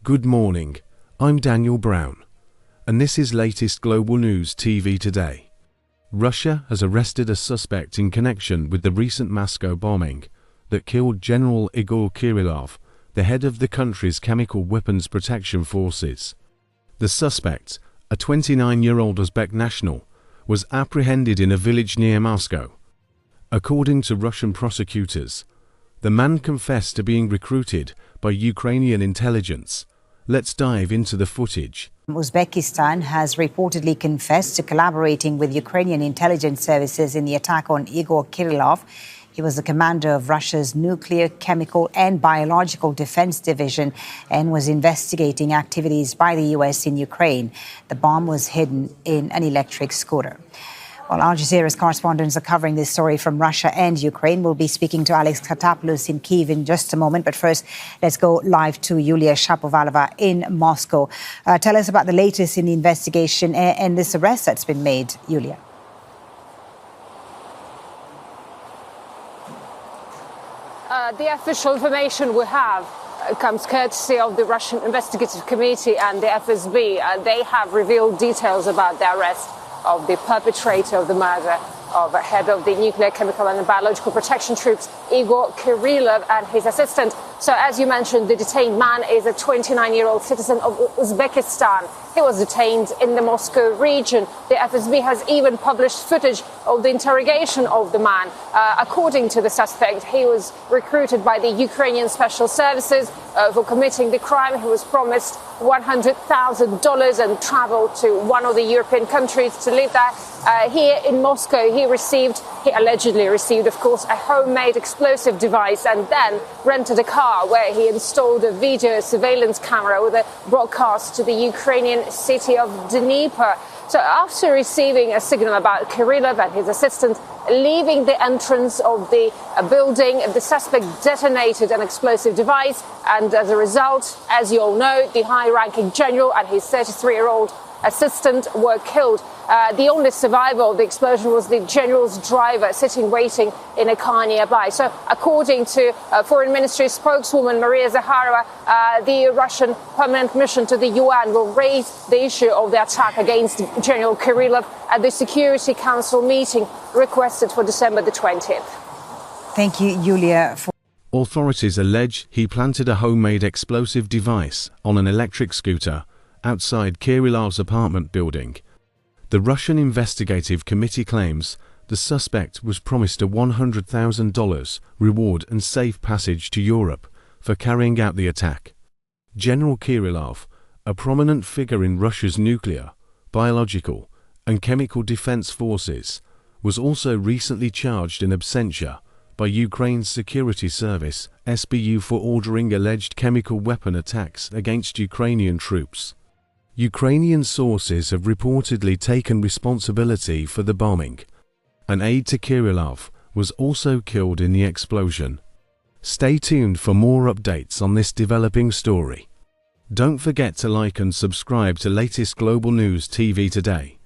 Good morning, I'm Daniel Brown, and this is latest Global News TV today. Russia has arrested a suspect in connection with the recent Moscow bombing that killed General Igor Kirillov, the head of the country's chemical weapons protection forces. The suspect, a 29-year-old Uzbek national, was apprehended in a village near Moscow. According to Russian prosecutors, the man confessed to being recruited by Ukrainian intelligence. Let's dive into the footage. Uzbekistan has reportedly confessed to collaborating with Ukrainian intelligence services in the attack on Igor Kirillov. He was the commander of Russia's nuclear, chemical and biological defense division and was investigating activities by the US in Ukraine. The bomb was hidden in an electric scooter. Well, Al Jazeera's correspondents are covering this story from Russia and Ukraine. We'll be speaking to Alex Katapoulos in Kyiv in just a moment. But first, let's go live to Yulia Shapovalova in Moscow. Tell us about the latest in the investigation and this arrest that's been made, Yulia. The official information we have comes courtesy of the Russian Investigative Committee and the FSB. They have revealed details about the arrest of the perpetrator of the murder of the head of the nuclear, chemical and biological protection troops, Igor Kirillov, and his assistant. So, as you mentioned, the detained man is a 29-year-old citizen of Uzbekistan. He was detained in the Moscow region. The FSB has even published footage of the interrogation of the man. According to the suspect, he was recruited by the Ukrainian special services for committing the crime. He was promised $100,000 and traveled to one of the European countries to live there. Here in Moscow, he allegedly received, of course, a homemade explosive device and then rented a car where he installed a video surveillance camera with a broadcast to the Ukrainian city of Dnipro. So after receiving a signal about Kirillov and his assistant leaving the entrance of the building, the suspect detonated an explosive device, and as a result, as you all know, the high-ranking general and his 33-year-old assistant were killed. The only survivor of the explosion was the general's driver sitting waiting in a car nearby. So according to Foreign Ministry spokeswoman Maria Zakharova, the Russian permanent mission to the UN will raise the issue of the attack against General Kirillov at the Security Council meeting requested for December the 20th. Thank you, Yulia. Authorities allege he planted a homemade explosive device on an electric scooter outside Kirillov's apartment building. The Russian Investigative Committee claims the suspect was promised a $100,000 reward and safe passage to Europe for carrying out the attack. General Kirillov, a prominent figure in Russia's nuclear, biological and chemical defense forces, was also recently charged in absentia by Ukraine's security service, SBU, for ordering alleged chemical weapon attacks against Ukrainian troops. Ukrainian sources have reportedly taken responsibility for the bombing. An aide to Kirillov was also killed in the explosion. Stay tuned for more updates on this developing story. Don't forget to like and subscribe to latest Global News TV today.